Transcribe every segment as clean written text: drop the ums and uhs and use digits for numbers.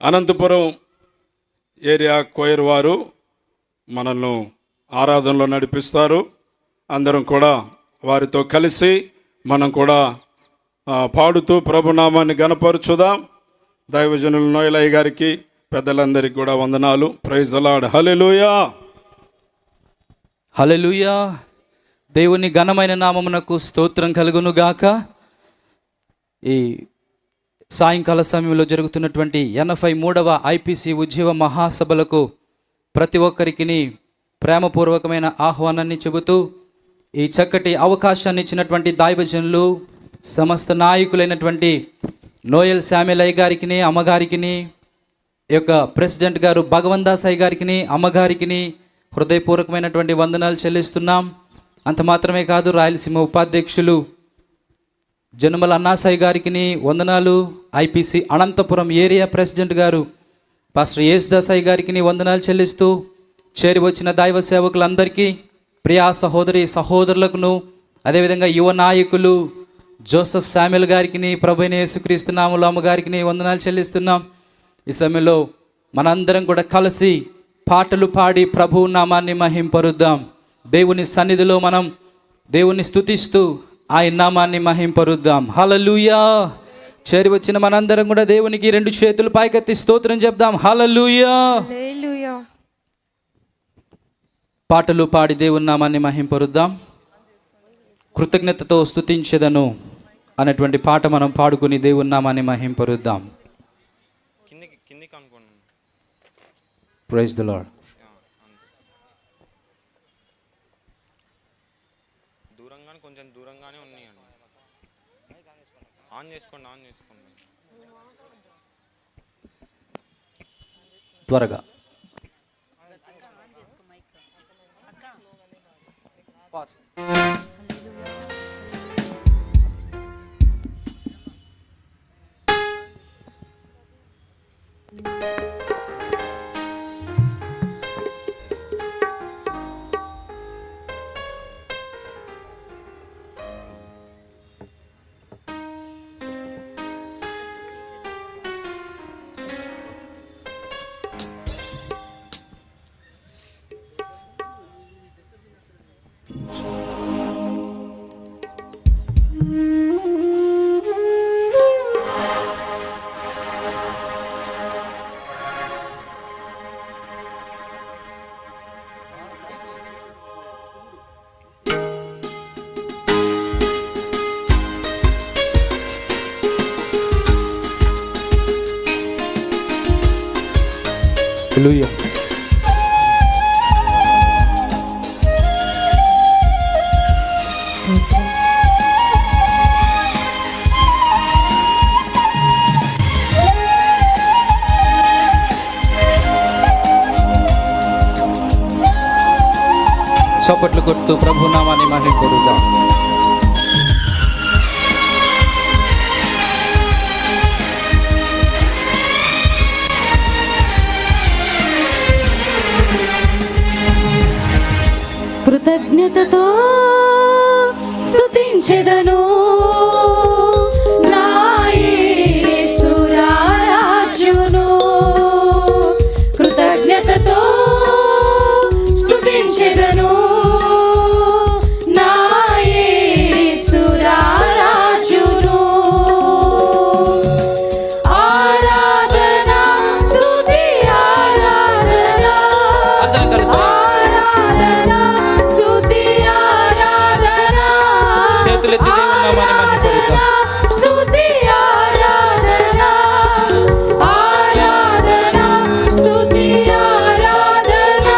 Anantapuram area కొయిర్ వారు మనల్ని ఆరాధనలో నడిపిస్తారు. అందరం కూడా వారితో కలిసి మనం కూడా పాడుతూ ప్రభునామాన్ని గణపరచుదాం. దైవజనులు నోయలయ్య గారికి, పెద్దలందరికీ కూడా వందనాలు. Praise the lord. Hallelujah, hallelujah. దేవుని ఘనమైన నామమునకు స్తోత్రం కలుగునుగాక. ఈ సాయంకాల సమయంలో జరుగుతున్నటువంటి 83వ ఐపీసీ ఉజ్జీవ మహాసభలకు ప్రతి ఒక్కరికి ప్రేమపూర్వకమైన ఆహ్వానాన్ని చెబుతూ ఈ చక్కటి అవకాశాన్ని ఇచ్చినటువంటి దైవజనులు, సమస్త నాయకులైనటువంటి నోయల్ శామ్యులయ్య గారికి, అమ్మగారికి, ఈ యొక్క ప్రెసిడెంట్ గారు భగవంత్ దాస్ అయ్య గారికి, అమ్మగారికి హృదయపూర్వకమైనటువంటి వందనాలు చెల్లిస్తున్నాం. అంత మాత్రమే కాదు, రాయలసీమ ఉపాధ్యక్షులు జనమల అన్నాసాయి గారికి వందనాలు. ఐపీసీ అనంతపురం ఏరియా ప్రెసిడెంట్ గారు పాస్టర్ యేసుదాస్ అయ్య గారికి వందనాలు చెల్లిస్తూ, చేరి వచ్చిన దైవ సేవకులందరికీ, ప్రియా సహోదరి సహోదరులకును, అదేవిధంగా యువ నాయకులు జోసెఫ్ శామ్యుల్ గారికి, ప్రభువైన యేసుక్రీస్తు నామములో అమ్మగారికి వందనాలు చెల్లిస్తున్నాం. ఈ సమయంలో మనందరం కూడా కలిసి పాటలు పాడి ప్రభువు నామాన్ని మహింపరుద్దాం. దేవుని సన్నిధిలో మనం దేవుని స్తుతిస్తూ ఆయన నామాన్ని మహింపరుద్దాం. హల్లెలూయా. చేరి వచ్చిన మనందరం కూడా దేవునికి 2 చేతులు పైకెత్తి స్తోత్రం చెప్దాం. హల్లెలూయా. పాటలు పాడి దేవుని నామాన్ని మహింపరుద్దాం. కృతజ్ఞతతో స్తుతించెదను అనేటువంటి పాట మనం పాడుకుని దేవుని నామాన్ని మహింపరుద్దాం. Praise the lord. కొంచెం దూరంగానే ఉన్నాయండి. ఆన్ చేసుకోండి. త్వరగా హల్లెలూయా. చప్పట్లు కొడుతూ ప్రభు నామాన్ని మహింపరుద్దాం. కృతజ్ఞతతో స్తుతించెదను నా యేసు రాజును. కృతజ్ఞతతో స్తుతించెదను నా యేసు రాజును. ఆరాధన స్తుతి ఆరాధన, అందరం కలిసి ఆరాధన స్తుతి ఆరాధన, చేతులెత్తి దేవుని నామాన్ని మహింపరుద్దాం. స్తుతి ఆరాధన, ఆరాధన స్తుతి ఆరాధన.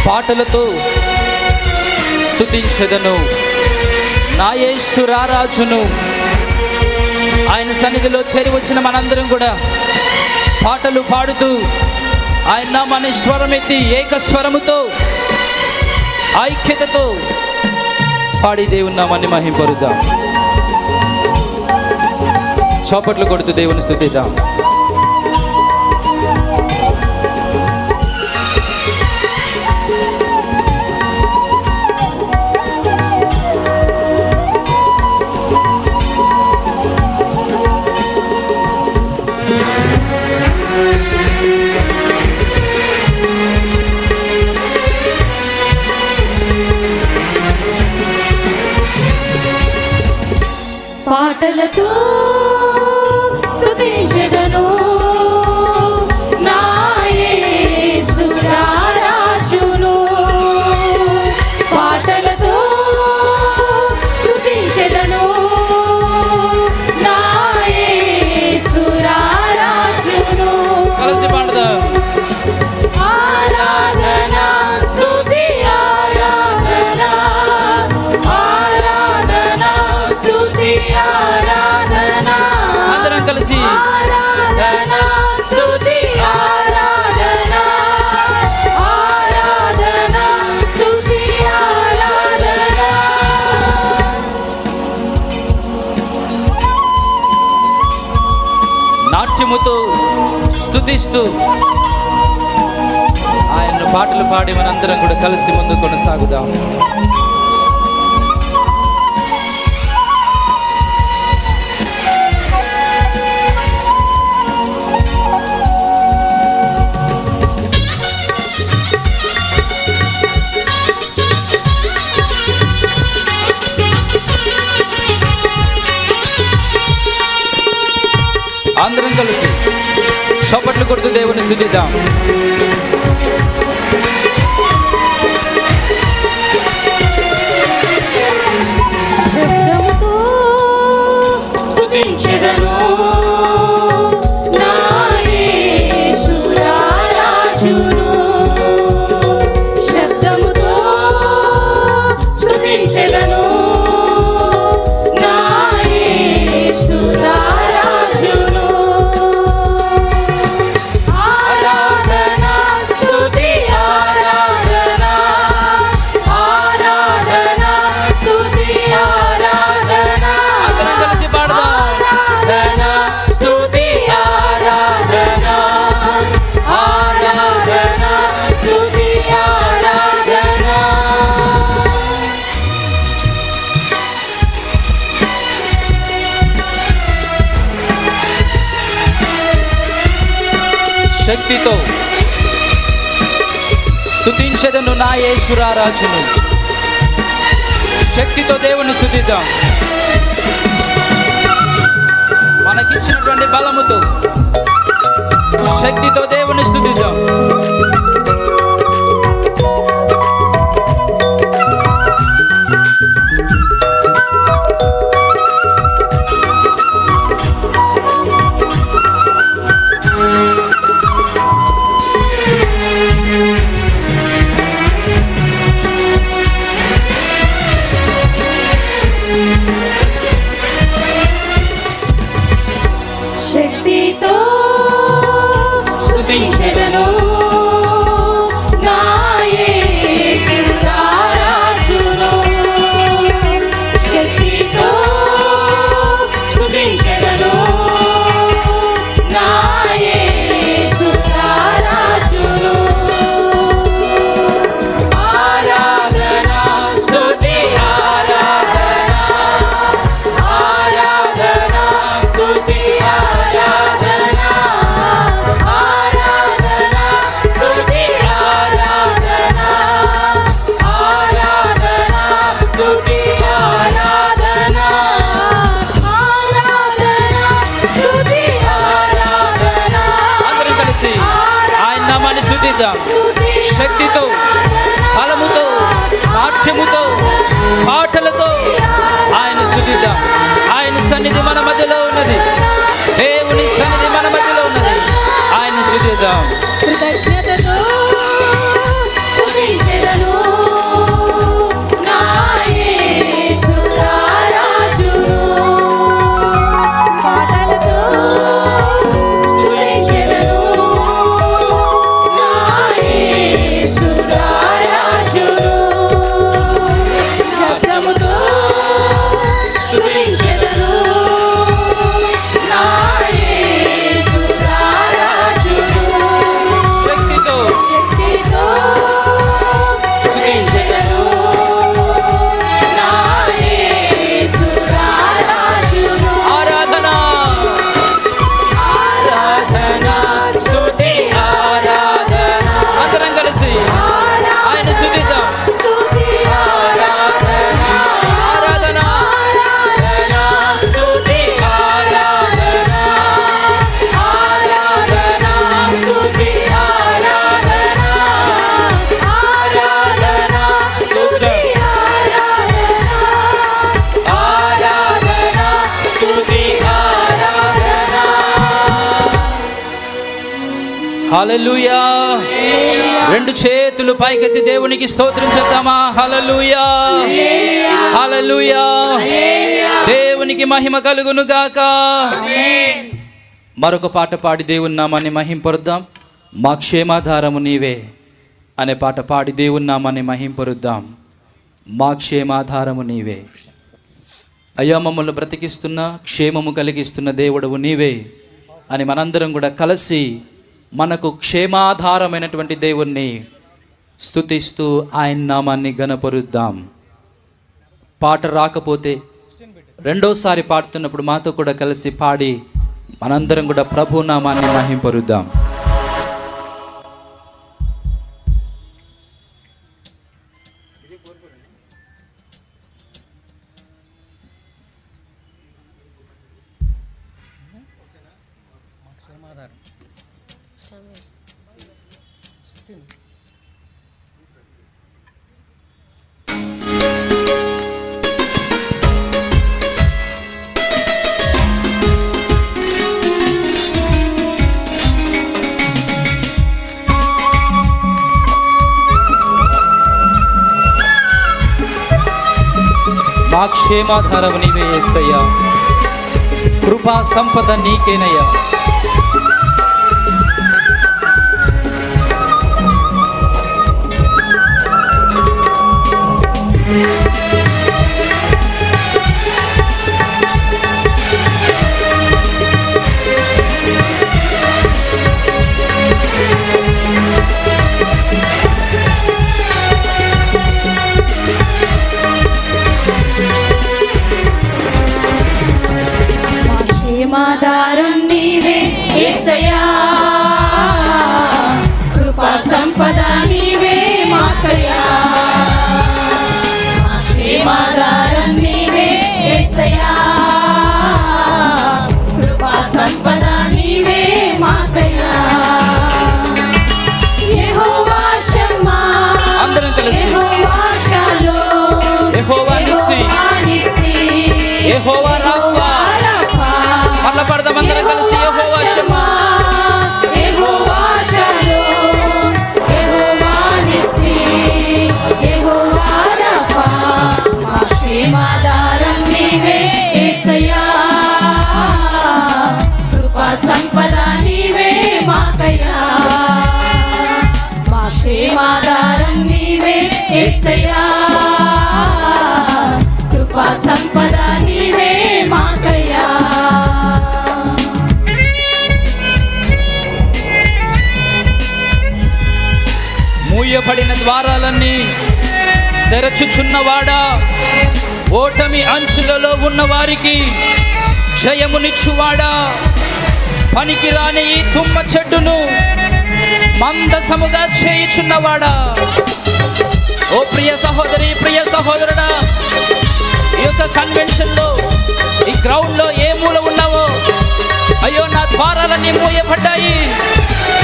పాటలతో స్తుతించెదను నా యేసు రారాజును. ఆయన సన్నిధిలో చేరి వచ్చిన మనందరం కూడా పాటలు పాడుతూ ఆయన నామాన్ని స్వరమెత్తి ఏకస్వరముతో ఐక్యతతో పాడి దేవుని నామాన్ని మహింపరుద్దాం. చప్పట్లు కొడుతూ దేవుని స్తుతిద్దాం. పాటలతో స్తుతించెదను నా యేసు రారాజును. పాటలతో స్తుతించెదను నా యేసు రారాజును. కలిసి పాడదాం. ఆరాధన స్తుతి ఆరాధన ఆరాధన స్తుతి ఆరాధన అందరం కలిసి ఆరాధన స్తుతి ఆరాధన ఆరాధన స్తుతి ఆరాధన. నాట్యముతో స్తుతిస్తూ ఆయన పాటలు పాడి మనందరం కూడా కలిసి ముందు కొనసాగుదాం. అందరం కలిసి చప్పట్లు కొడుతూ దేవుని స్తుతిద్దాం. శబ్దముతో స్తుతించెదను నా యేసు రారాజును. శబ్దముతో స్తుతించెదను నా యేసు రారాజును. ఆరాధన స్తుతి ఆరాధన ఆరాధన స్తుతి ఆరాధన అందరం కలిసి పాడదాం. ఆరాధన స్తుతి ఆరాధన ఆరాధన స్తుతి ఆరాధన. శక్తితో స్తుతించెదను నా యేసు రారాజును. శక్తితో దేవుని స్తుతిద్దాం. మనకిచ్చినటువంటి బలముతో శక్తితో దేవుని స్తుతిద్దాం. శక్తితో స్తుతించెదను నా యేసు రారాజును. శక్తితో స్తుతించెదను నా యేసు రారాజును. ఆరాధన స్తుతి ఆరాధన ఆరాధన స్తుతి ఆరాధన ఆరాధన స్తుతి ఆరాధన ఆరాధన స్తుతి ఆరాధన ఆరాధన స్తుతి ఆరాధన. అందరం కలిసి ఆయన నామాన్ని స్తుతిద్దాం. శక్తితో బలముతో నాట్యముతో పాటలతో ఆయన స్తుతిద్దాం. ఆయన సన్నిధి మన మధ్యలో ఉన్నది. దేవుని సన్నిధి మన మధ్యలో ఉన్నది. ఆయన స్తుతిద్దాం. కృతజ్ఞతతో స్తుతించెదను నా యేసు రారాజును. పాటలతో స్తుతించెదను నా యేసు రారాజును. శబ్దముతో స్తుతించెదను నా యేసు రారాజును. శక్తి హల్లెలూయా. రెండు చేతులు పైకెత్తి దేవునికి స్తోత్రం చెప్తామా? హల్లెలూయా, హల్లెలూయా. దేవునికి మహిమ కలుగును గాక. మరొక పాట పాడి దేవుని నామాన్ని మహింపరుద్దాం. మా క్షేమాధారము నీవే అనే పాట పాడి దేవుని నామాన్ని మహింపరుద్దాం. మా క్షేమాధారము నీవే. అయ్యా, మమ్మల్ని బ్రతికిస్తున్న, క్షేమము కలిగిస్తున్న దేవుడవు నీవే అని మనందరం కూడా కలిసి మనకు క్షేమాధారమైనటువంటి దేవుణ్ణి స్తుతిస్తూ ఆయన నామాన్ని ఘనపరుద్దాం. పాట రాకపోతే రెండోసారి పాడుతున్నప్పుడు మాతో కూడా కలిసి పాడి మనందరం కూడా ప్రభు నామాన్ని మహింపరుద్దాం. మా క్షేమాధారము నీవే యేసయ్యా, కృపా సంపద నీకేనయ్యా. క్షేమాధారం నీవే యేసయ్యా, కృపా సంపద నీవే మాకయ్యా. క్షేమాధారం నీవే యేసయ్యా, కృపా సంపద నీవే మాకయ్యా. యెహోవా షమ్మా, అందరం కలిసి యెహోవా షాలోమ్, యెహోవా నిస్సి, యెహోవా రాఫా. మళ్ళా పడదాం అందరం కలిసి. యెహోవా షమ్మా, యెహోవా షాలోమ్, యెహోవా నిస్సి, యెహోవా రాఫా. మా క్షేమాధారం నీవే యేసయ్యా, కృపా సంపద నీవే మాకయ్యా. మా క్షేమాధారం నీవే యేసయ్యా, కృపా సంపద నీవే మాకయ్యా. మూయబడిన ద్వారాలన్నీ తెరచుచున్నవాడా, ఓటమి అంచులలో ఉన్న వారికి జయమునిచ్చువాడా, పనికిరాని ఈ తుమ్మ చెట్టును మందసముగా చేయుచున్నవాడా. ఓ ప్రియ సహోదరి, ప్రియ సహోదరుడా, ఈ యొక్క కన్వెన్షన్లో, ఈ గ్రౌండ్లో ఏ మూల ఉన్నావో, అయ్యో నా ద్వారాలన్నీ మూయబడ్డాయి,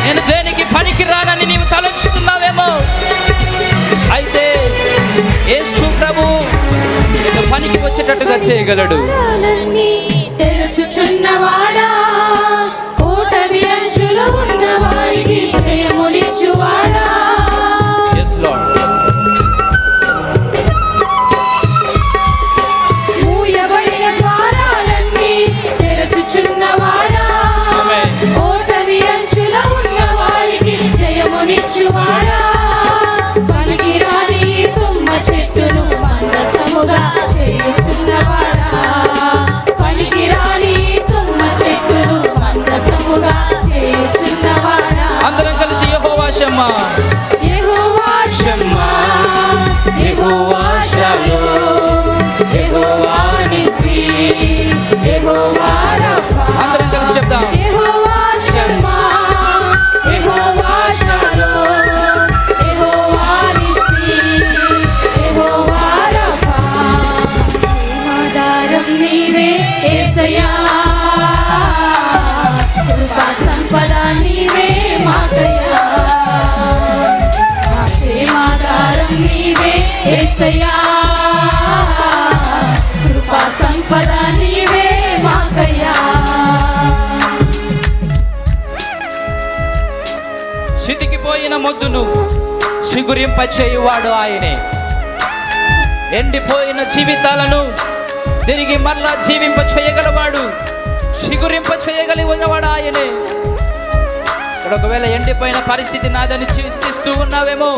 నేను దేనికి పనికి రానని నీవు తలంచుతున్నావేమో. అయితే యేసు ప్రభు నిన్ను పనికి వచ్చేటట్టుగా చేయగలడు. తెరచుచున్నవాడా, ఓటమి అంచులో ఉన్న వారికి జయమునిచ్చువాడా. Yes, Lord. మూయబడిన ద్వారాలన్నీ తెరచుచున్నవాడా, ఓటమి అంచులో ఉన్న వారికి జయమునిచ్చువాడా. పనికిరాని తుమ్మ చెట్టును మందసముగా చేయుచున్నవాడా, పనికిరాని తుమ్మ చెట్టును మందసముగా చేయుచున్నవాడా. అందరం కలిసి యెహోవా షమ్మా, యెహోవా షమ్మా, యెహోవా షాలోమ్, యెహోవా నిస్సి, యెహోవా రాఫా. అందరం కలిసి చెప్దాం. యెహోవా షమ్మా, యెహోవా షాలోమ్, యెహోవా నిస్సి, యెహోవా రాఫా. క్షేమాధారం నీవే యేసయ్యా, కృపా సంపద నీవే మాకయ్యా. మా క్షేమాధారం నీవే యేసయ్యా, కృపా సంపద నీవే మాకయ్యా. ఎండిపోయిన మొద్దును చిగురింపచేయువాడు ఆయనే. ఎండిపోయిన జీవితాలను తిరిగి మరలా జీవింప చేయగలవాడు, చిగురింప చేయగలి ఉన్నవాడు ఆయనే. ఇక్కడ ఒకవేళ ఎండిపోయిన పరిస్థితి నాదని చింతిస్తూ ఉన్నావేమో,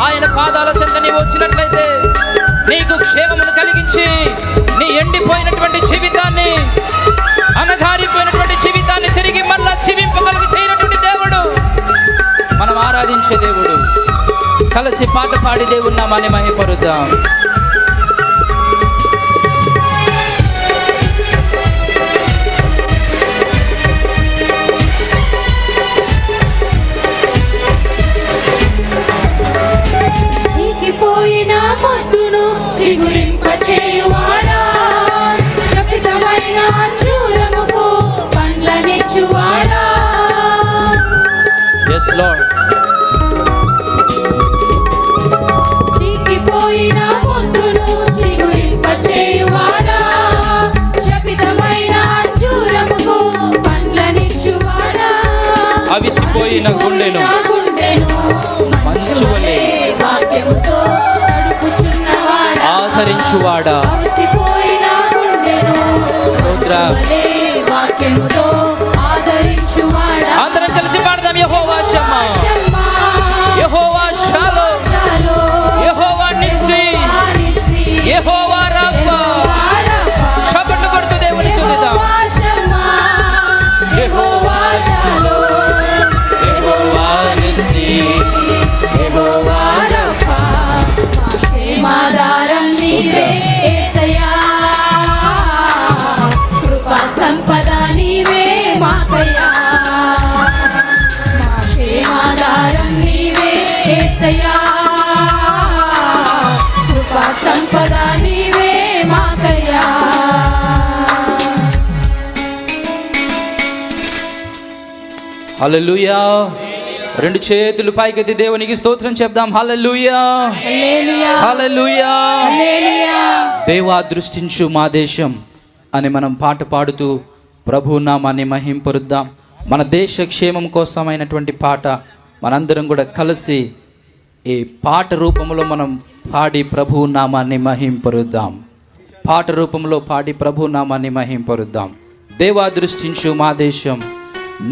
ఆయన పాదాల చెంత నీవు వచ్చినట్లయితే నీకు క్షేమమును కలిగించి నీ ఎండిపోయినటువంటి జీవితాన్ని, అనగారిపోయినటువంటి జీవితాన్ని తిరిగి మరలా జీవింపగలిగి చేయనటువంటి దేవుడు మనం ఆరాధించే దేవుడు. కలిసి పాట పాడి దేవుని నామాన్ని మహిమపరుద్దాం. చిక్కిపోయిన మొద్దును చిగురింపచేయువాడా, శపితమైన అంజూరముకు పండ్లనిచ్చువాడా. Yes Lord. చిక్కిపోయిన మొద్దును చిగురింపచేయువాడా, శపితమైన అంజూరముకు పండ్లనిచ్చువాడా. అవిసిపోయిన గుండెను మంచువలే వాక్యముతో తడుపుచున్నవాడా, ఆదరించువాడా. అవిసిపోయిన గుండెను మంచువలే వాక్యముతో ఆదరించువాడా. అందరం కలిసి పాడదాం. యెహోవా షమ్మా, షమ్మా, యెహోవా షాలోమ్, షాలోమ్, యెహోవా నిస్సి, నిస్సి, యెహోవా రాఫా. రాఫా. చప్పట్లు కొడుతూ దేవుని స్తుతిద్దాం. యెహోవా షమ్మా, యెహోవా షాలోమ్, యెహోవా నిస్సి, యెహోవా రాఫా. మా క్షేమాధారం నీవే యేసయ్యా, కృపా సంపద నీవే మాకయ్యా. మా క్షేమాధారం నీవే యేసయ్యా, కృపా సంపద నీవే మాకయ్యా. హల్లెలూయా. రెండు చేతులు పైకెత్తి దేవునికి స్తోత్రం చెప్దాం. హల్లెలూయా, హల్లెలూయా, హల్లెలూయా. హల్లెలూయా. దేవా దృష్టించు మా దేశం అని మనం పాట పాడుతూ ప్రభు నామాన్ని మహింపరుద్దాం. మన దేశ క్షేమం కోసమైనటువంటి పాట మనందరం కూడా కలిసి ఈ పాట రూపంలో మనం పాడి ప్రభు నామాన్ని మహింపరుద్దాం. పాట రూపంలో పాడి ప్రభు నామాన్ని మహింపరుద్దాం. దేవా దృష్టించు మా దేశం,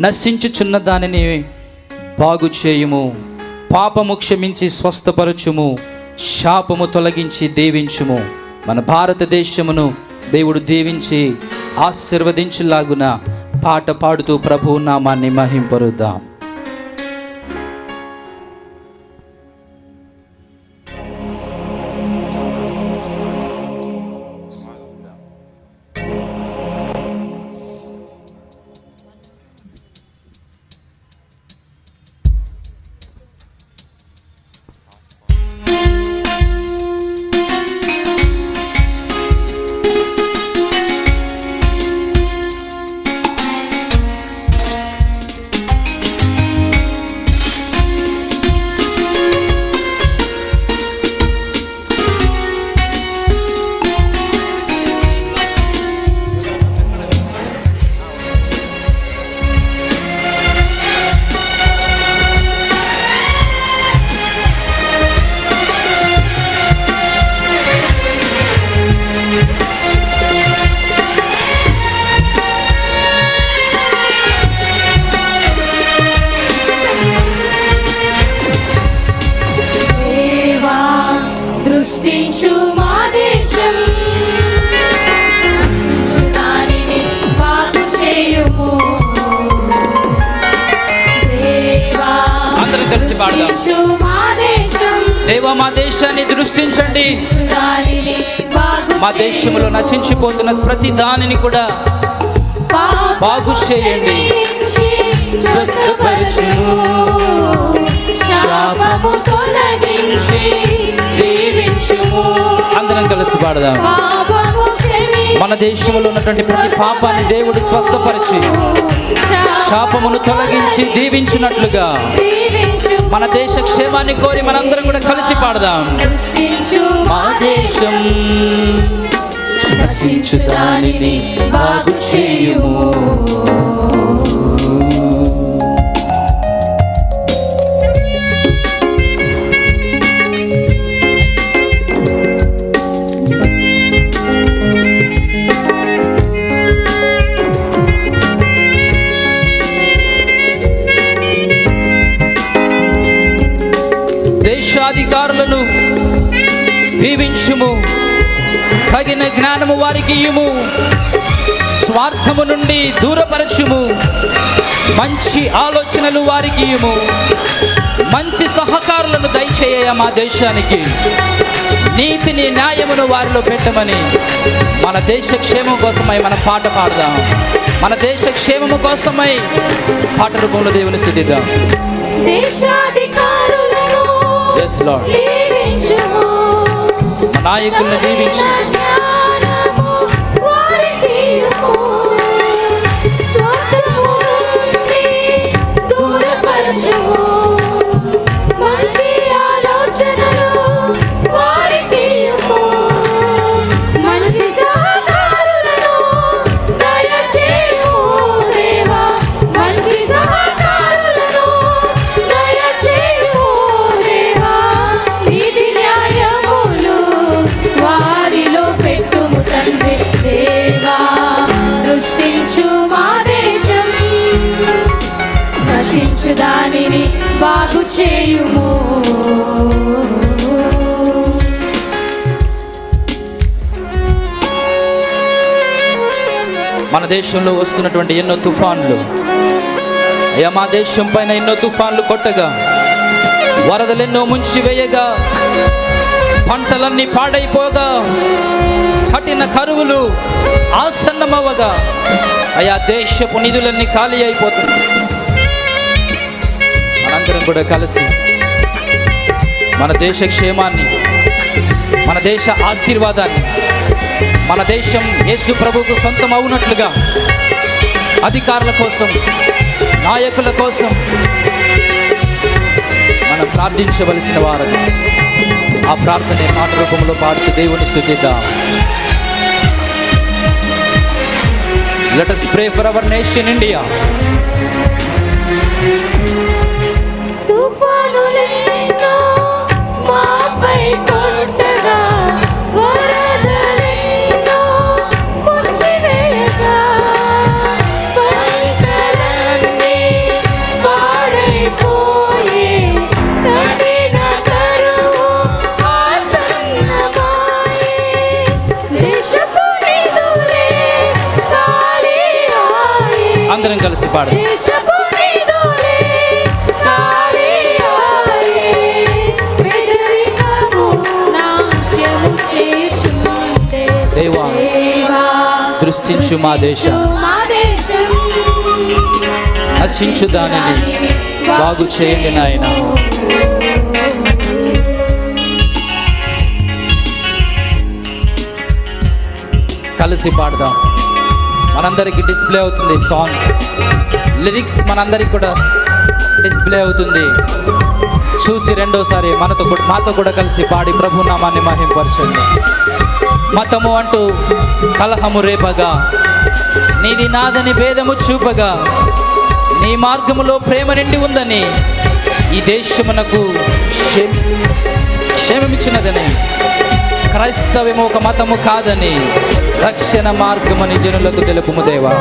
నశించుచున్న దానిని బాగు చేయుము, పాపము క్షమించి స్వస్థపరచుము, శాపము తొలగించి దీవించుము. మన భారతదేశమును దేవుడు దీవించి ఆశీర్వదించులాగున పాట పాడుతూ ప్రభు నామాన్ని మహింపరుద్దాం. దృష్టించు మా దేశం, నశించు దానిని బాగు చేయుము. దేవా అందరం కలిసి పాడదాం. దృష్టించు మా దేశం, దేవా మా దేశాన్ని దృష్టించండి. దానిని బాగు మా దేశంలో నశించిపోతున్న ప్రతి దానిని కూడా బాగు చేయండి, స్వస్థపరచుము, శాపము తొలగించి దీవించుము. అందరం కలిసి పాడదాం. పాపము క్షమించి మన దేశంలో ఉన్నటువంటి ప్రతి పాపాన్ని దేవుడు స్వస్థపరిచి శాపమును తొలగించి దీవించున్నట్లుగా దీవించుము. మన దేశ క్షేమాన్ని కోరి మనందరం కూడా కలిసి పాడదాం. దృష్టించు మా దేశం నశించు దానిని బాగు చేయుము. వారికి ఇయ్యుము, స్వార్థము నుండి దూరపరచుము, మంచి ఆలోచనలు వారికి ఇయ్యుము, మంచి సహకారులను దయచేయ మా దేశానికి, నీతిని న్యాయమును వారిలో పెట్టమని మన దేశ క్షేమం కోసమై మనం పాట పాడదాం. మన దేశ క్షేమము కోసమై పాట రూపంలో దేవుని స్తుతిద్దాం. దేశాధికారులను Yes, Lord. దీవించుము, మా నాయకులను దీవించు, జ్ఞానము వారికి ఇయ్యుము, స్వార్థము నుండి దూరపరచుము, మంచి ఆలోచనలు వారికి ఇయ్యుము, మంచి సహకారులను దయచేయుము దేవా, మంచి సహకారులను దయచేయుము దేవా, నీతి న్యాయములు వారిలో పెట్టుము తండ్రి దేవా, దృష్టించు మా దేశం, నశించు దానిని బాగు చేయుము. మన దేశంలో వస్తున్నటువంటి ఎన్నో తుఫాన్లు, అయ్యా మా దేశం పైన ఎన్నో తుఫాన్లు కొట్టగా, వరదలెన్నో ముంచి వేయగా, పంటలన్నీ పాడైపోగా, కఠిన కరువులు ఆసన్నమవ్వగా, అయ్యా దేశపు నిధులన్నీ ఖాళీ అయిపోతుంది. మనందరం కూడా కలిసి మన దేశ క్షేమాన్ని, మన దేశ ఆశీర్వాదాన్ని, మన దేశం యేసు ప్రభువుకు సొంతం అవునట్లుగా అధికారుల కోసం, నాయకుల కోసం మనం ప్రార్థించవలసిన వారు. ఆ ప్రార్థన మాట రూపంలో పాడుతూ దేవుని స్తుతిద్దాం. Let us pray for our nation India. తుఫానులెన్నో మాపై కొట్టగా, వరదలెన్నో ముంచివేయగా, పంటలన్నీ పాడైపోయే, కఠిన కరువు ఆసన్నమాయే, దేశపు నిధులే ఖాళీ ఆయే, అందరం కలిసి పాడదాం. దేశపు నిధులే ఖాళీ ఆయే, పేదరికము నాట్యము చేర్చుంటే దేవా, దేవా, దృష్టించు మా దేశం, మా దేశం, నశించు దానిని బాగు చేయండి నాయన. కలిసి పాడదాం. మనందరికీ డిస్ప్లే అవుతుంది సాంగ్ లిరిక్స్, మనందరికి కూడా డిస్ప్లే అవుతుంది. చూసి రెండోసారి మాతో కూడా కలిసి పాడి ప్రభు నామాన్ని మహింపరచండి. మతము అంటూ కలహము రేపగా, నీది నాదని భేదము చూపగా, నీ మార్గములో ప్రేమ నిండి ఉందని, ఈ దేశమునకు క్షేమమిచ్చినదని, క్రైస్తవ్యము ఒక మతము కాదని, రక్షణ మార్గమని జనులకు తెలుపుము దేవా.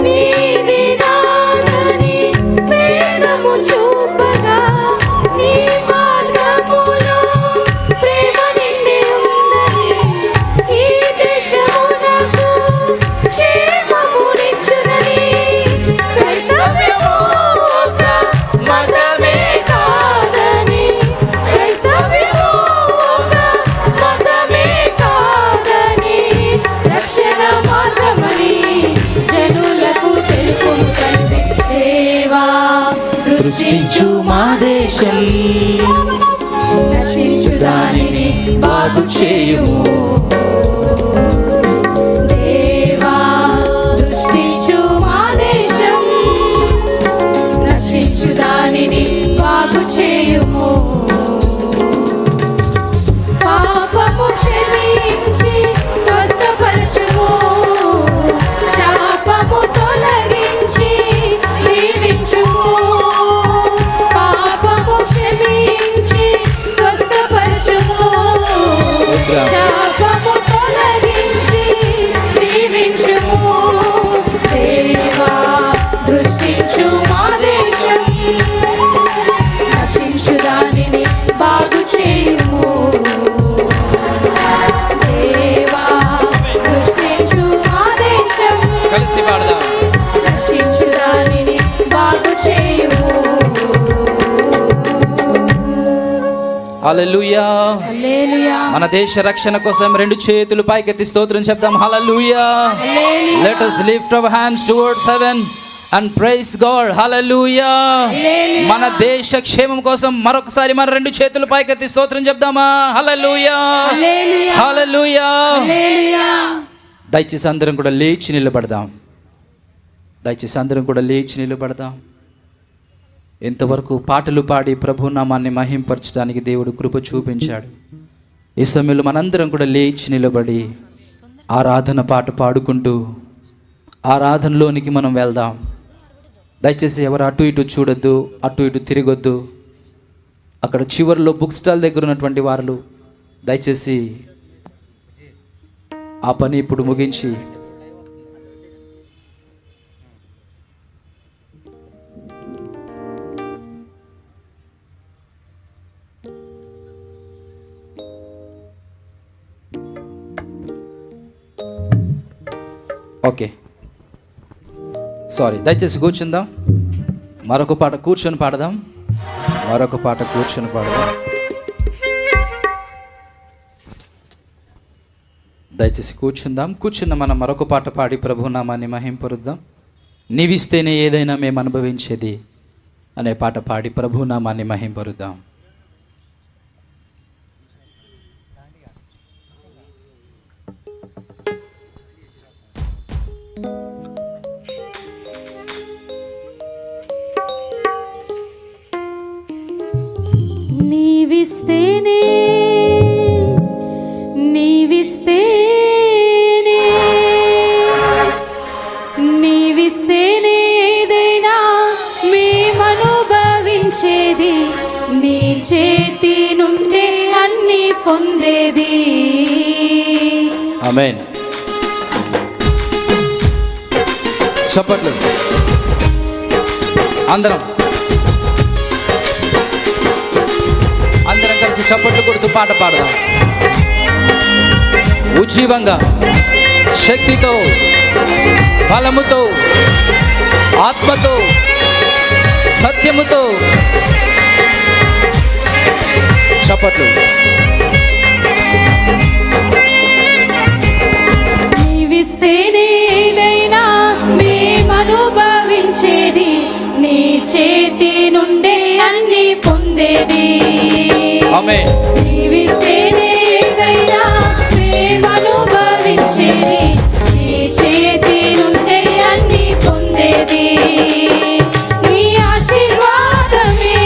నీది నాదని భేదము చూపగా, నీ మార్గములో ప్రేమ నిండి ఉన్నది, ఈ దేశమునకు క్షేమమునిచ్చునని, క్రైస్తవ్యము ఒక మతమే కాదని, క్రైస్తవ్యము ఒక మతమే కాదని, రక్షణ మార్గమని జనులకు తెలుపుము తండ్రి దేవా, దృష్టించు మా దేశం, నశించు దానిని బాగు చేయుము దేవా, దృష్టించు మా దేశం, నశించు దానిని బాగు చేయుము. పాపము క్షమించి స్వస్థపరచుము, శాపము తొలగించి దీవించుము, పాపము క్షమించి స్వస్థపరచుము, శాపము హల్లెలూయా. హల్లెలూయా. మన దేశ రక్షణ కోసం రెండు చేతులు పైకెత్తి స్తోత్రం చెప్దాం. హల్లెలూయా. హల్లెలూయా. Let us lift our hands towards heaven and praise God. హల్లెలూయా. హల్లెలూయా. మన దేశ క్షేమం కోసం మరొకసారి మన రెండు చేతులు పైకెత్తి స్తోత్రం చెప్దామా? హల్లెలూయా. హల్లెలూయా. హల్లెలూయా. హల్లెలూయా. దయచేసి అందరం కూడా లేచి నిలబడదాం. దయచేసి అందరం కూడా లేచి నిలబడదాం. ఇంతవరకు పాటలు పాడి ప్రభు నామాన్ని మహింపరచడానికి దేవుడు కృప చూపించాడు. ఈ సమయంలో మనందరం కూడా లేచి నిలబడి ఆరాధన పాట పాడుకుంటూ ఆరాధనలోనికి మనం వెళ్దాం. దయచేసి ఎవరు అటు ఇటు చూడొద్దు, అటు ఇటు తిరగొద్దు. అక్కడ చివరిలో బుక్ స్టాల్ దగ్గర ఉన్నటువంటి వారు దయచేసి ఆ పని ఇప్పుడు ముగించి ఓకే సారీ, దయచేసి కూర్చుందాం. మరొక పాట కూర్చొని పాడదాం. మరొక పాట కూర్చొని పాడదాం. దయచేసి కూర్చుందాం. కూర్చున్న మనం మరొక పాట పాడి ప్రభునామాన్ని మహింపరుద్దాం. నీవిస్తేనే ఏదైనా మేము అనుభవించేది అనే పాట పాడి ప్రభునామాన్ని మహింపరుద్దాం. నీవిస్తేనే నీవిస్తేనే నీవిస్తేనే ఏదైనా మేమనుభవించేది, నీ చేతి నుండే అన్ని పొందేది. ఆమేన్. చప్పట్లు అందరం కలిసి చప్పట్లు కొడుతూ పాట పాడదాం. ఉజ్జీవంగా, శక్తితో, బలముతో, ఆత్మతో, సత్యముతో చప్పట్లు. నీవిస్తేనే ఏదైనా మేమనుభవించేది, నీ చేతి నుండే అన్ని పొందేది. ఆమేన్. నీవిస్తేనే ఏదైనా మేమనుభవించేది, నీ చేతి నుండే అన్ని పొందేది. నీ ఆశీర్వాదమే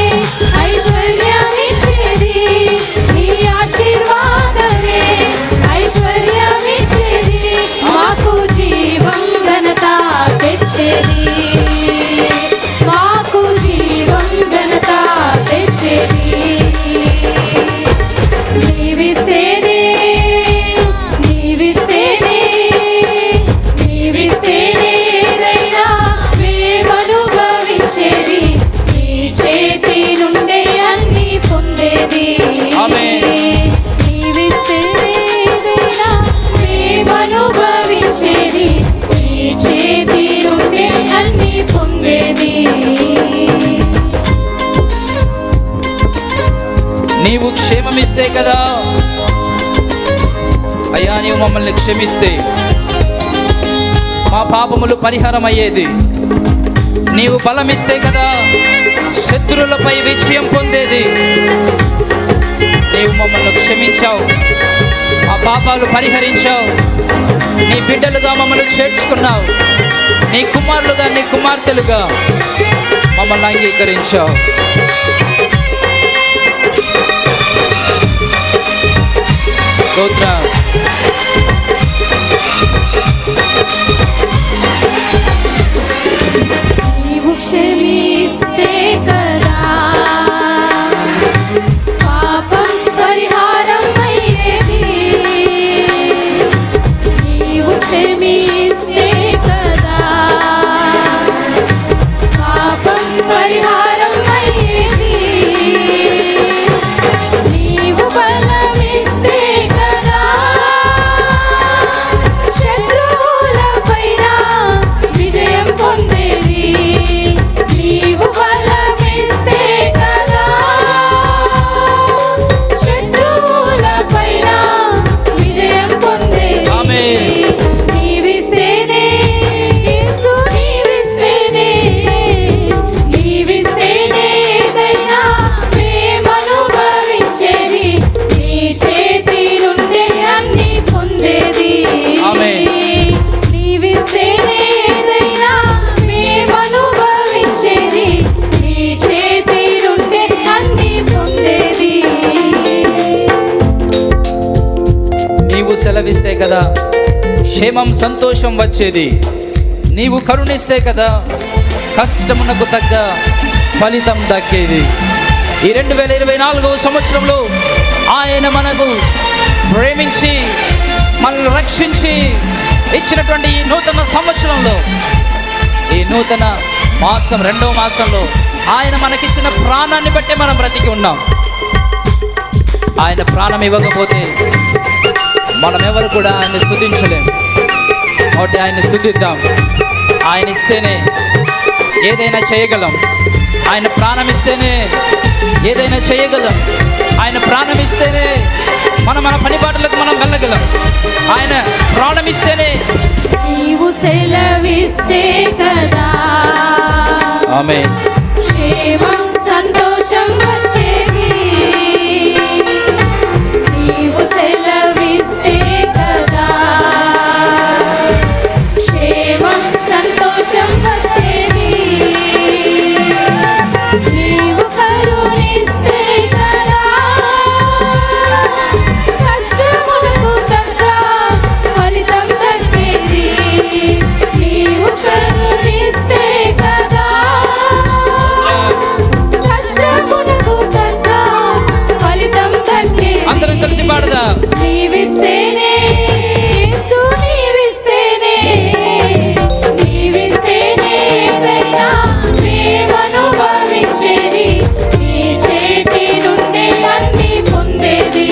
ఐశ్వర్యమిచ్చేది, నీ ఆశీర్వాదమే ఐశ్వర్యమిచ్చేది, మాకు జీవం ఘనత తెచ్చేది, మాకు జీవం ఘనత తెచ్చేది. నీవిస్తేనే నీవిస్తేనే నీవిస్తేనే ఏదైనా మేమనుభవించేది, నీ చేతి నుండే అన్ని పొందేది. ఆమేన్. నీవిస్తేనే ఏదైనా మేమనుభవించేది, నీ చేతి నుండే అన్ని పొందేది. నీవు క్షేమమిస్తే కదా అయ్యా, నీవు మమ్మల్ని క్షమిస్తే మా పాపములు పరిహారం అయ్యేది. నీవు బలమిస్తే కదా శత్రువులపై విజయం పొందేది. నీవు మమ్మల్ని క్షమించావు, మా పాపాలు పరిహరించావు, నీ బిడ్డలుగా మమ్మల్ని చేర్చుకున్నావు, నీ కుమారులుగా నీ కుమార్తెలుగా మమ్మల్ని అంగీకరించావు. స్తోత్రం. నీవు క్షమిస్తే కదా పాపం పరిహారం అయ్యేది, నీవు క్షమిస్తే కదా పాపం పరిహారం అయ్యేది. సెలవిస్తే కదా క్షేమం సంతోషం వచ్చేది. నీవు కరుణిస్తే కదా కష్టమునకు తగ్గ ఫలితం దక్కేది. ఈ 2024వ సంవత్సరంలో ఆయన మనకు ప్రేమించి మనల్ని రక్షించి ఇచ్చినటువంటి ఈ నూతన సంవత్సరంలో, ఈ నూతన మాసం 2వ మాసంలో ఆయన మనకిచ్చిన ప్రాణాన్ని బట్టే మనం బ్రతికి ఉన్నాం. ఆయన ప్రాణం ఇవ్వకపోతే మనం ఎవరు కూడా ఆయన్ని స్తుతించలేం. కాబట్టి ఆయన్ని స్తుతిద్దాం. ఆయన ఇస్తేనే ఏదైనా చేయగలం. ఆయన ప్రాణం ఇస్తేనే ఏదైనా చేయగలం. ఆయన ప్రాణం ఇస్తేనే మన పని బాటలకు మనం వెళ్ళగలం. ఆయన ప్రాణం ఇస్తేనే. నీవు సెలవిస్తే కదా ఆమేన్. క్షేమం సంతోషం వచ్చేది. నీవు సెలవిస్తే కదా క్షేమం సంతోషం వచ్చేది. నీవు కరుణిస్తే కదా కష్టములకు తగ్గ ఫలితం దక్కేది. నీవు కరుణిస్తే కదా కష్టములకు తగ్గ ఫలితం దక్కేది. అందరం కలిసి పాడదాం. నీవిస్తేనే యేసు నీవిస్తేనే, నీవిస్తేనే ఏదైనా మేమనుభవించేది. నీ చేతి నుండే అన్ని పొందేది.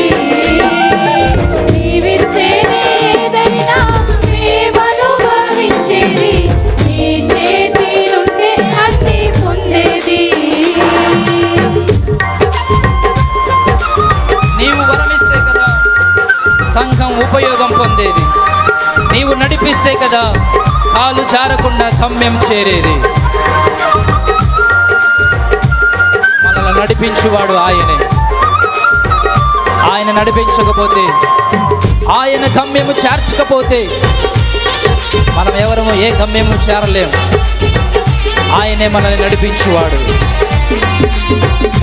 నీవిస్తేనే ఏదైనా మేమనుభవించేది. నీ చేతి నుండే అన్ని పొందేది. నీవు వరమిస్తే కదా సంఘం ఉపయోగం పొందేది. నీవు నడిపిస్తే కదా కాలు జారకుండా గమ్యం చేరేది. మనల్ని నడిపించువాడు ఆయనే. ఆయన నడిపించకపోతే, ఆయన గమ్యము చేర్చకపోతే మనం ఎవరము ఏ గమ్యము చేరలేము. ఆయనే మనల్ని నడిపించువాడు.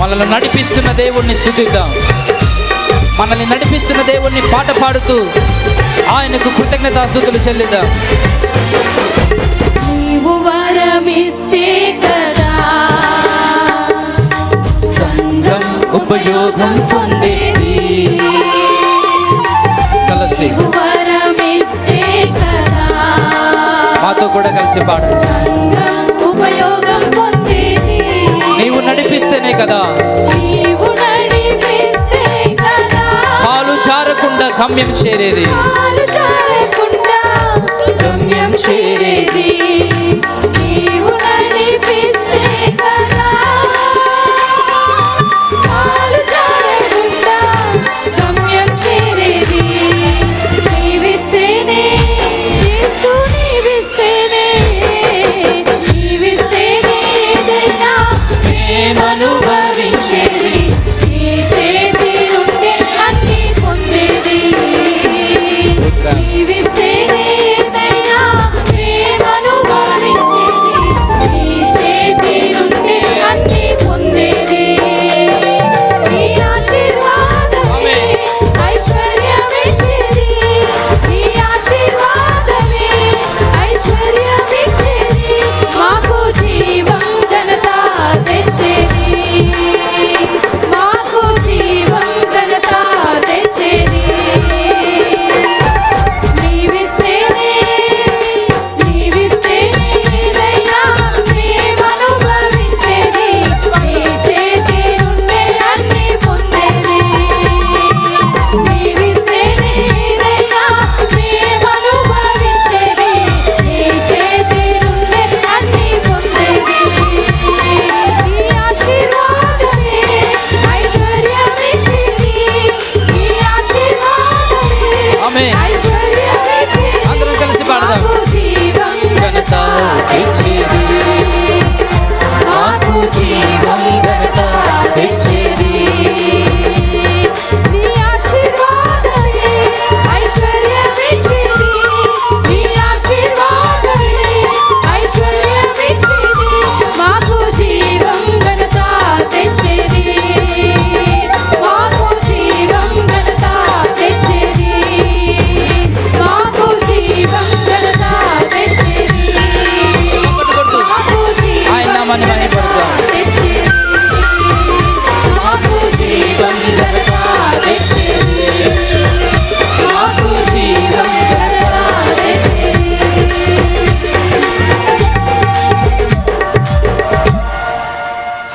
మనల్ని నడిపిస్తున్న దేవుణ్ణి స్తుతిద్దాం. మనల్ని నడిపిస్తున్న దేవుణ్ణి పాట పాడుతూ ఆయనకు కృతజ్ఞతాస్తుతులు చెల్లిద్దాం. నీవు వరమిస్తే కదా సంఘం ఉపయోగం పొందేది. కలిసి నీవు వరమిస్తే కదా మాతో కూడా కలిసి పాడండి. సంఘం ఉపయోగం పొందేది. నీవు నడిపిస్తేనే కదా నీవు నడిపిస్తే కదా కాలు జారకుండా గమ్యం చేరేది. కాలు జారకుండా గమ్యం చేరేది. నీవు నడిపిస్తే కదా కాలు జారకుండా గమ్యం చేరేది. నీవిస్తేనే యేసు నీవిస్తేనే, నీవిస్తేనే ఏదైనా మేమనుభవించేది. నీ చేతి నుండి అన్ని పొందేది. నీవిస్తేనే ఏదైనా మేమనుభవించేది.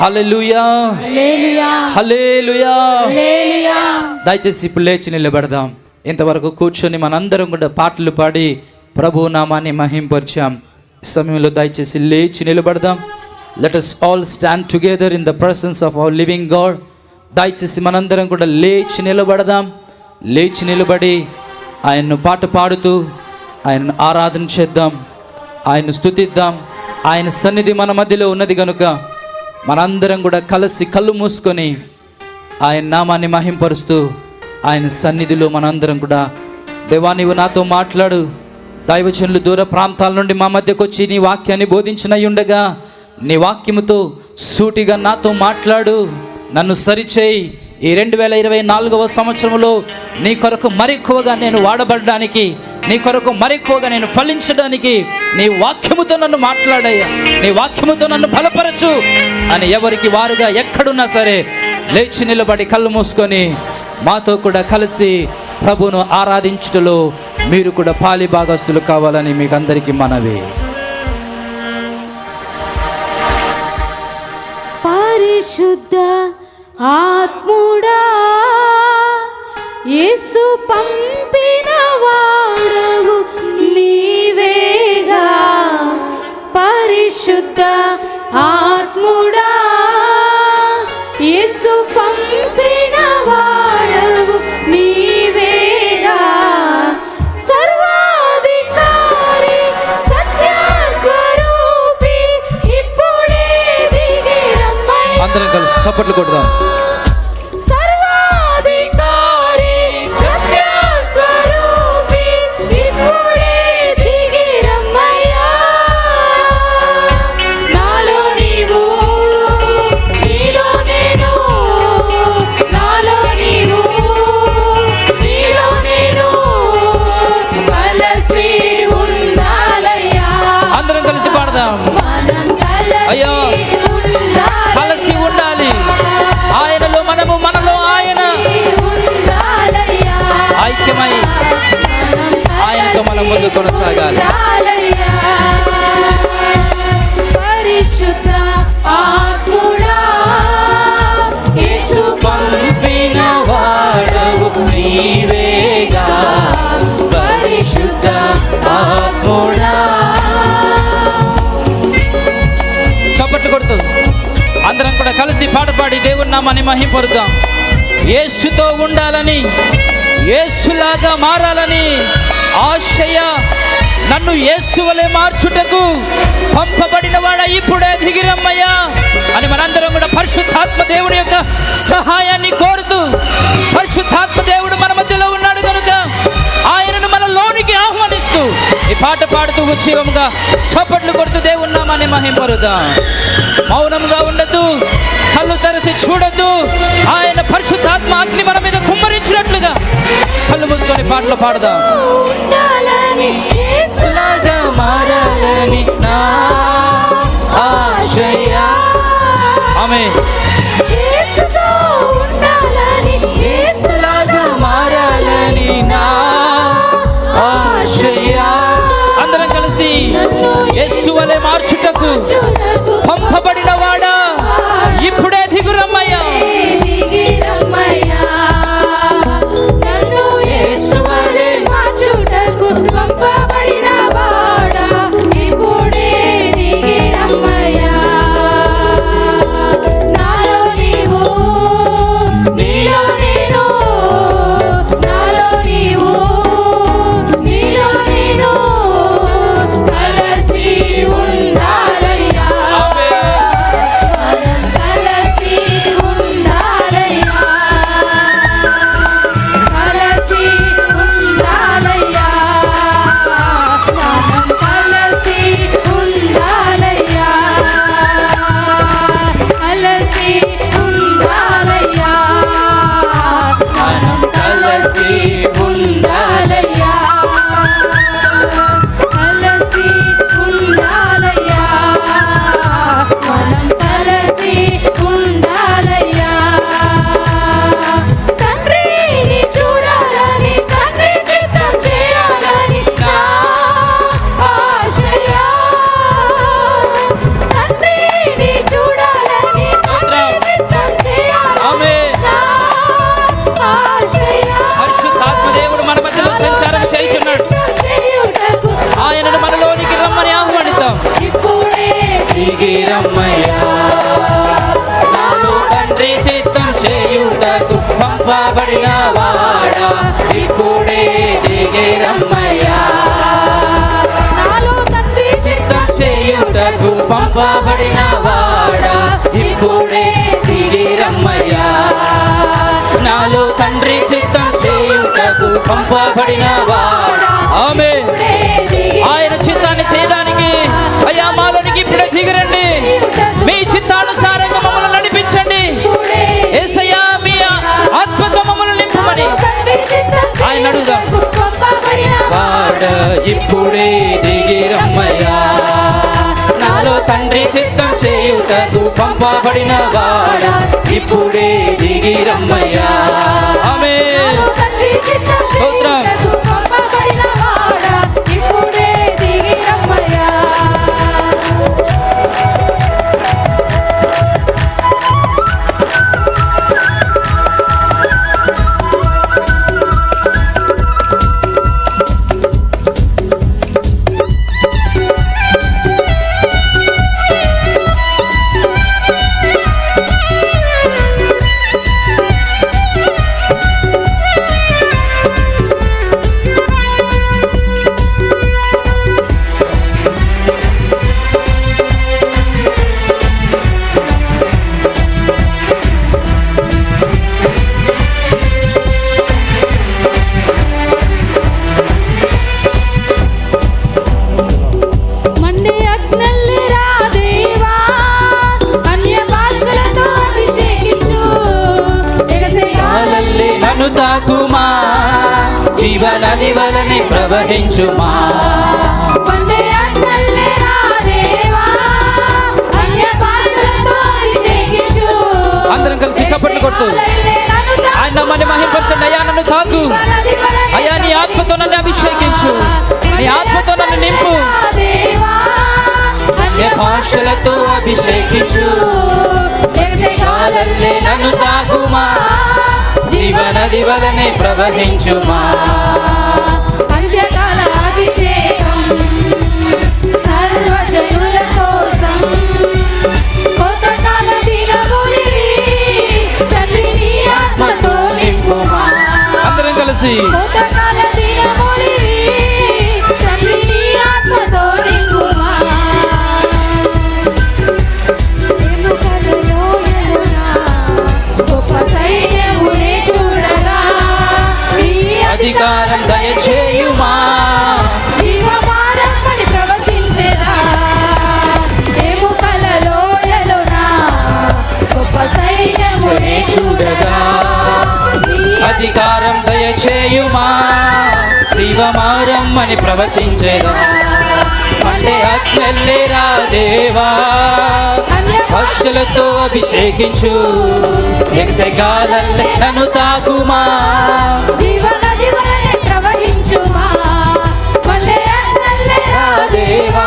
హల్లెలూయా, హల్లెలూయా, హల్లెలూయా. హల్లెలూయా. దయచేసి ఇప్పుడు లేచి నిలబడదాం. ఇంతవరకు కూర్చొని మనందరం కూడా పాటలు పాడి ప్రభు నామాన్ని మహింపరిచాం. ఈ సమయంలో దయచేసి లేచి నిలబడదాం. Let us all stand together in the presence of our living God. దయచేసి మనందరం కూడా లేచి నిలబడదాం. లేచి నిలబడి ఆయన్ను పాట పాడుతూ ఆయనను ఆరాధన చేద్దాం, ఆయన్ను స్తుతిద్దాం. ఆయన సన్నిధి మన మధ్యలో ఉన్నది కనుక మనందరం కూడా కలిసి కళ్ళు మూసుకొని ఆయన నామాన్ని మహింపరుస్తూ ఆయన సన్నిధిలో మనందరం కూడా, దేవా నీవు నాతో మాట్లాడు, దైవజనులు దూర ప్రాంతాల నుండి మా మధ్యకు వచ్చి నీ వాక్యాన్ని బోధించినై ఉండగా నీ వాక్యముతో సూటిగా నాతో మాట్లాడు, నన్ను సరిచేయి. ఈ 2024వ సంవత్సరంలో నీ కొరకు మరెక్కువగా నేను వాడబడడానికి, నీ కొరకు మరెక్కువగా నేను ఫలించడానికి నీ వాక్యముతో నన్ను మాట్లాడయ్యా, నీ వాక్యముతో నన్ను బలపరచు అని ఎవరికి వారుగా ఎక్కడున్నా సరే లేచి నిలబడి కళ్ళు మూసుకొని మాతో కూడా కలిసి ప్రభువును ఆరాధించుటలో మీరు కూడా పాలి భాగస్తులు కావాలని మీకు అందరికీ మనవి. పరిశుద్ధ ఆత్ముడా యేసు పంపిన వాడవు నీవేగా. పరిశుద్ధ ఆత్ముడా యేసు పంపిన వాడవు నీవేగా. సర్వాధికారి సత్య స్వరూపి ఇప్పుడే దిగి రమ్మయ్యా. అందరం కలిసి చప్పట్లు కొడదాం. సర్వాధికారి సత్య స్వరూపి ఇప్పుడే దిగి రమ్మయ్యా. నాలో నీవు నీలో నేను, నాలో నీవు నీలో నేను కలిసి ఉండాలయ్యా. అందరం కలిసి పాడదాం. మనం అయ్యో, కలిసి ఉండాలి. ఆయనలో మనము, మనలో ఆయన, ఐక్యమై ఆయనతో మనం ముందు కొనసాగాలి. పరిశుద్ధ ఆత్ముడా యేసు పంపిన వాడవు నీవేగా. పరిశుద్ధ ఆత్ముడా. చప్పట్లు కొడుతూ అందరం కూడా కలిసి పాట పాడి దేవుని నామాన్ని మహింపరుద్దాం. యేసుతో ఉండాలని, యేసులాగా మారాలని ఆశయ నన్ను యేసు వలె మార్చుటకు పంపబడిన వాడ ఇప్పుడే దిగిరమ్మయ్యా అని మనందరం కూడా పరిశుద్ధాత్మ దేవుని యొక్క సహాయాన్ని కోరుతూ, పరిశుద్ధాత్మ దేవుడు మన మధ్యలో ఉన్నాడు కనుక ఆయనను మన లోనికి ఆహ్వానిస్తూ ఈ పాట పాడుతూ ఉత్సవంగా చప్పట్లు కొడుతూ దేవుని నామాన్ని మహింపరుద్దాం. మౌనంగా ఉండద్దు, కళ్ళు తెరచి చూడద్దు. ఆయన పరిశుద్ధాత్మ అగ్ని మన మీద కుమ్మరించినట్లుగా కళ్ళు మూసుకొని పాటలు పాడదాం. ఉండాలని యేసులాగా మారాలని నా ఆశయ. ఆమేన్. యేసుతో ఉండాలని యేసులాగా మారాలని నా ఆశయ. అందరం కలిసి యేసు వలె మార్చుటకు పంపబడిన వాడా ఇప్పుడే దిగురమ్మయ్యా. దిగి రమ్మయ్యా. నన్ను యేసు వలె మార్చుటకు పంపబడిన వాడా ఇప్పుడే దిగి రమ్మయ్యా. నాలో నీవు నీలో నేను, నాలో నీవు నీలో నేను కలిసి ఉండాలయ్యా. మనం కలిసి ఉండాలయ్యా. కలిసి ఉండాలయ్యా. మనం కలిసి ఉండాలయ్యా. కలిసి ఉండాలయ్యా. మనం కలిసి ఉండాలయ్యా. కలిసి ఉండాలయ్యా. మనం కలిసి ఉండాలయ్యా. తండ్రిని చూడాలని, తండ్రి చిత్తం చేయాలని నా ఆశయ. తండ్రిని చూడాలని, దిగిరమ్మయ్యా. నాలో తండ్రి చిత్తం చేయుటకు పంపబడిన వాడా ఇప్పుడే దిగిరమ్మయ్యా. నాలో తండ్రి చిత్తం చేయుటకు పంపబడిన వాడా ఇప్పుడే దిగిరమ్మయ్యా. నాలో తండ్రి చిత్తం చేయుటకు పంపబడిన వాడా. ఆమేన్. ఆయన చిత్తాన్ని చేయడానికి అయ్యా మాలోనికి ఇప్పుడే దిగిరండి. మీ చిత్తానుసారంగా మమ్మల్ని నడిపించండి యేసయ్యా. మీ ఆత్మతో మమ్మల్ని నింపమని ఆయన అడుగుదాం. వాడ ఇప్పుడే దిగిరమ్మయ్యా. నాలో తండ్రి చిత్తం చేయుటకు పంపబడిన వాడా ఇప్పుడే దిగిరమ్మయ్యా. ఆమేన్. స్తోత్రం. ఇప్పుడే దిగిరమ్మయ్యా. మండే అగ్నల్లి రా దేవా, అన్య భాషలతో అభిషేకించు. కాలల్లి నన్ను తాకుమా, జీవనది వలనే ప్రవహించుమా. మండే అగ్నల్లి రా దేవా, అన్య భాషలతో అభిషేకించు. అందరం కలిసి చప్పట్లు కొడుతూ ఆయన నామాన్ని మహింపరచండి. అయ్యా నన్ను తాకు, అయ్యా నీ ఆత్మతో నన్ను అభిషేకించు, నీ ఆత్మతో నన్ను నింపు. అన్య భాషలతో అభిషేకించు. కాలల్లి నన్ను తాకుమా, జీవనది వలనే ప్రవహించుమా. అంత్యకాల అభిషేకం సర్వజనుల కోసం, కొత్తకాల దినములివి, తండ్రి నీ ఆత్మతో నింపుమా. అందరం కలిసి కొత్తకాల దినములివి, తండ్రి నీ ఆత్మతో నింపుమా. ఎముకలలో ఎలునా గొప్ప సైన్యమునే చూడగా, నీ అధికారం దయచేయుమా. జీవమార్గమని ప్రవచించెదా. ఎముకలలో ఎలునా గొప్ప సైన్యమునే చూడగా, నీ అధికారం దయచేయుమా. జీవమారమ్మని ప్రవచించేదా. అంటే అగ్నెల్లేరా దేవా, పక్షులతో అభిషేకించు. ఎగసెగాలల్లే నన్ను తాకుమా. జీవనది వలె ప్రవహించుమా. మల్లె అగ్నల్లే రా దేవా,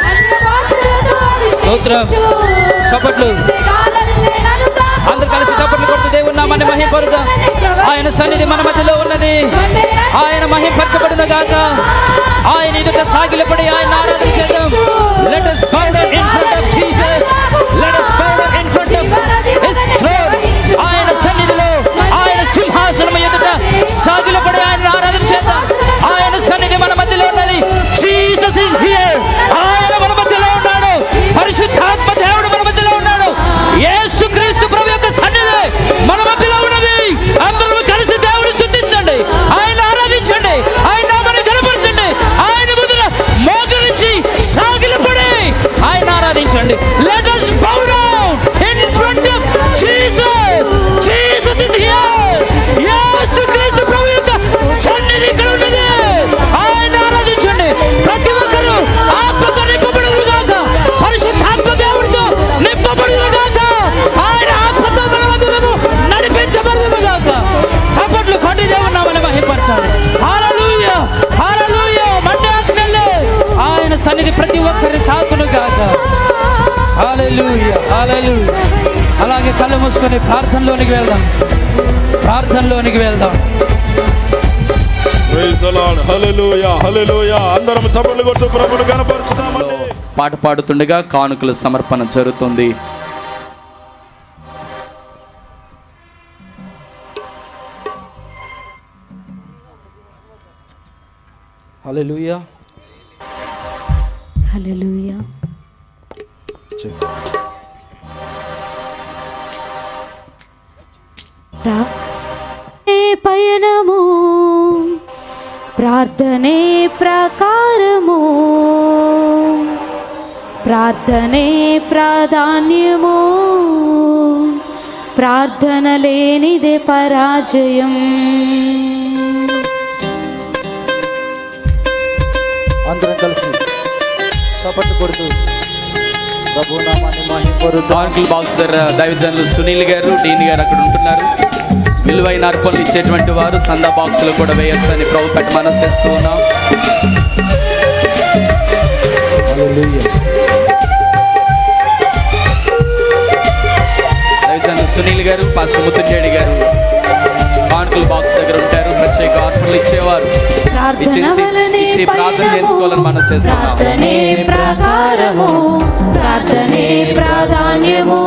అన్య భాషలతో స్తోత్రం. అభిషేకించు. చప్పట్లు. ఎగసెగాలల్లే నన్ను తాకుమా. అందరు కలిసి చప్పట్లు కొడుతూ దేవుని నామాన్ని మహింపరుద్దాం. ఆయన సన్నిధి మన మధ్యలో ఉన్నది. ఆయన మహింపరచబడును గాక. ఆయన ఎదుట సాగిలపడి ఆయన ఆరాధన చేద్దాం. Let us bow down in front of Jesus. Let us bow down in front of His throne. ఆయన సన్నిధిలో, ఆయన సింహాసనం ఎదుట సాగిలపడి ఆయన ఆరాధన చేద్దాం. ఆయన సన్నిధి మన మధ్యలో ఉన్నది. Jesus is here. ఆయన మన మధ్యలో ఉన్నాడు. పరిశుద్ధాత్మ దేవుడు మన మధ్యలో ఉన్నాడు. యేసుక్రీస్తు ప్రభు యొక్క సన్నిధి మన మధ్యలో ఉన్నది. అందరూ కలిసి దేవుడిని స్తుతించండి, ఆయన ఆరాధించండి, ఆయన నామాన్ని ఘనపరచండి, ఆయన ముందున మోకరించి సాగిలపడి ఆయన ఆరాధించండి. Let us bow down in front of Jesus. Jesus is here. యేసుక్రీస్తు ప్రభు యొక్క సన్నిధి ఇక్కడ ఉన్నది. ఆయన ఆరాధించండి. ప్రతి ఒక్కరూ ఆత్మతో నింపబడును గాక, పరిశుద్ధాత్మ దేవుడితో నింపబడును గాక, ఆయన ఆత్మతో మన మధ్యలో నడిపించబడును గాక. చప్పట్లు కొట్టి దేవుని నామమును మహిమపరచాలి. హల్లెలూయా, హల్లెలూయా. మండే ఆయన సన్నిధి ప్రతి ఒక్కరిని తాకును గాక. హల్లెలూయా, హల్లెలూయా. అలాగే కళ్ళు మూసుకొని ప్రార్థనలోనికి వెళ్దాం. ప్రార్థనలోనికి వెళ్దాం. Praise the lord. Hallelujah, hallelujah. అందరం చప్పట్లు కొడుతూ ప్రభువును కనపరుచుదామండి. పాట పాడుతుండగా కానుకల సమర్పణ జరుగుతుంది. హల్లెలూయా. హల్లెలూయా. పయనము ప్రార్థనే ప్రకారము, ప్రార్థనే ప్రాధాన్యము, ప్రార్థన లేనిదే పరాజయం. అందరం కలిసి చప్పట్లు కొడుతూ ప్రభు నామాన్ని మహిమపరుస్తూ కానుకల బాక్స్ దగ్గర దైవజనులు సునీల్ గారు, డీన్ గారు అక్కడ ఉంటున్నారు. విలువైన అర్పణలు ఇచ్చేటువంటి వారు చందా బాక్సులు కూడా వేయొచ్చని ప్రభు పెట్టి మనం చేస్తూ ఉన్నాం. దైవజనులు సునీల్ గారు, పాస్టర్ ముత్తంజేడి గారు కానుకల బాక్స్ దగ్గర ఉంటారు. ప్రత్యేక అర్పణలు ఇచ్చేవారు ఇచ్చి ప్రార్థన చేసుకోవాలని మనం చేస్తున్నాం. ప్రార్థనే ప్రకారము, ప్రార్థనే ప్రాధాన్యము,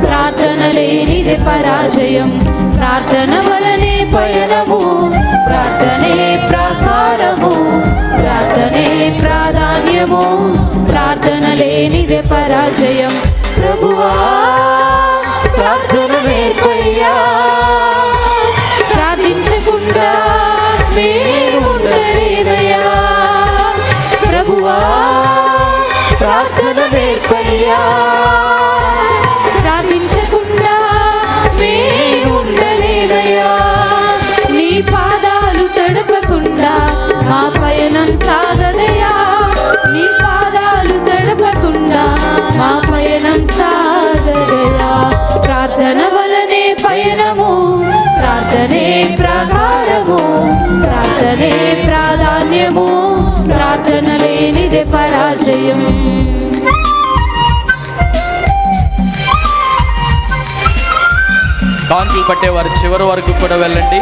ప్రార్థన లేనిదే పరాజయం. ప్రార్థన వలనే పయనము, ప్రార్థనే ప్రకారము, ప్రార్థనే ప్రాధాన్యము, ప్రార్థన లేనిదే పరాజయం. ప్రభువా ప్రార్థన నేర్పయ్యా, ప్రార్థించకుండా మేము ఉండలేమయ్యా. ప్రభువా ప్రార్థన నేర్పయ్యా, ప్రార్థించకుండా మేము ఉండలేమయ్యా. నీ పాదాలు తడపకుండా మా పయనం సాగదయా, నీ పాదాలు తడపకుండా మా పయనం సాగదయా. ప్రార్థన వలనే పయనము, ప్రార్థనే ప్రకారము, ప్రార్థనే ప్రాధాన్యము, ప్రార్థన లేనిదే పరాజయం. కానుకలు పట్టేవారు చివరి వరకు కూడా వెళ్ళండి.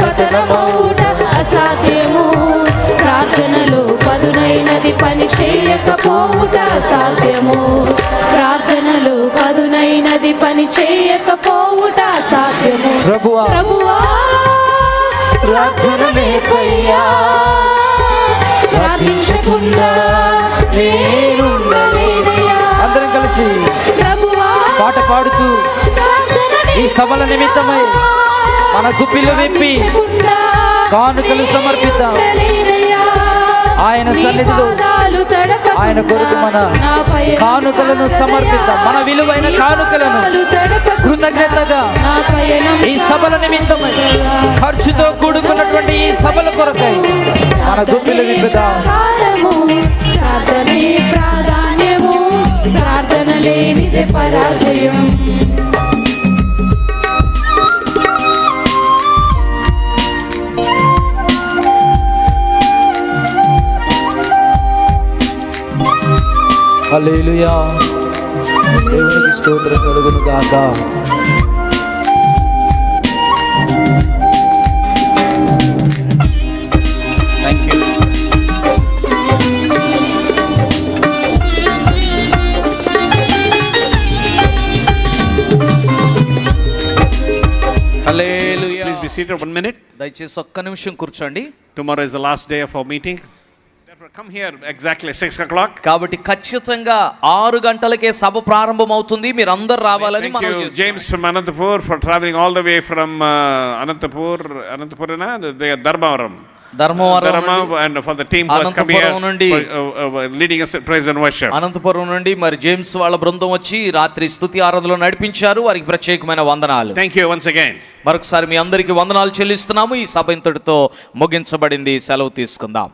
పతనమౌట అసాధ్యము, ప్రార్థనలో పదునైనది పని చేయకపోవుట అసాధ్యము, ప్రార్థనలో పదునైనది పని చేయకపోవుట అసాధ్యము. ప్రభువా ప్రార్థన నేర్పయ్యా, ప్రార్థించకుండా నేను ఉండలేనయ్యా. అందరం కలిసి ప్రభువా పాట పాడుతూ ఈ సభల నిమిత్తమై మన గుప్పిలు విప్పి కానుకలు సమర్పిద్దాం. ఆయన సన్నిధిలో ఆయన కొరకు మన కానుకలను సమర్పిద్దాం. మన విలువైన కానుకలను కృతజ్ఞతగా ఈ సభల నిమిత్తమై ఖర్చుతో కూడుకున్నటువంటి ఈ సభల కొరకై మన గుప్పిలు విప్పుదాం. ప్రార్థనే ప్రాధాన్యము, ప్రార్థన లేనిదే పరాజయం. హల్లెలూయా. దేవునికి స్తోత్రం కలుగును గాక. థాంక్యూ. హల్లెలూయా. seated 1 minute. దయచేసి ఒక్క నిమిషం కూర్చోండి. Tomorrow is the last day of our meeting. Therefore, come here exactly 6 o'clock. కాబట్టి ఖచ్చితంగా 6 గంటలకే సభ ప్రారంభం అవుతుంది. మీరు అందరు రావాలని Thank మనం you, James from Anantapur, for traveling all the way from Anantapur, Dharmavaram. Dharmavaram And for the team who has come here Anantapuram నుండి for, leading us in praise and worship. Anantapuram నుండి మరి జేమ్స్ వాళ్ళ బృందం వచ్చి రాత్రి స్తుతి ఆరాధనలో నడిపించారు. వారికి ప్రత్యేకమైన వందనాలు. Thank you once again. మరొకసారి మీ అందరికీ వందనాలు చెల్లిస్తున్నాము. ఈ సభ ఇంతటితో ముగించబడింది. సెలవు తీసుకుందాం.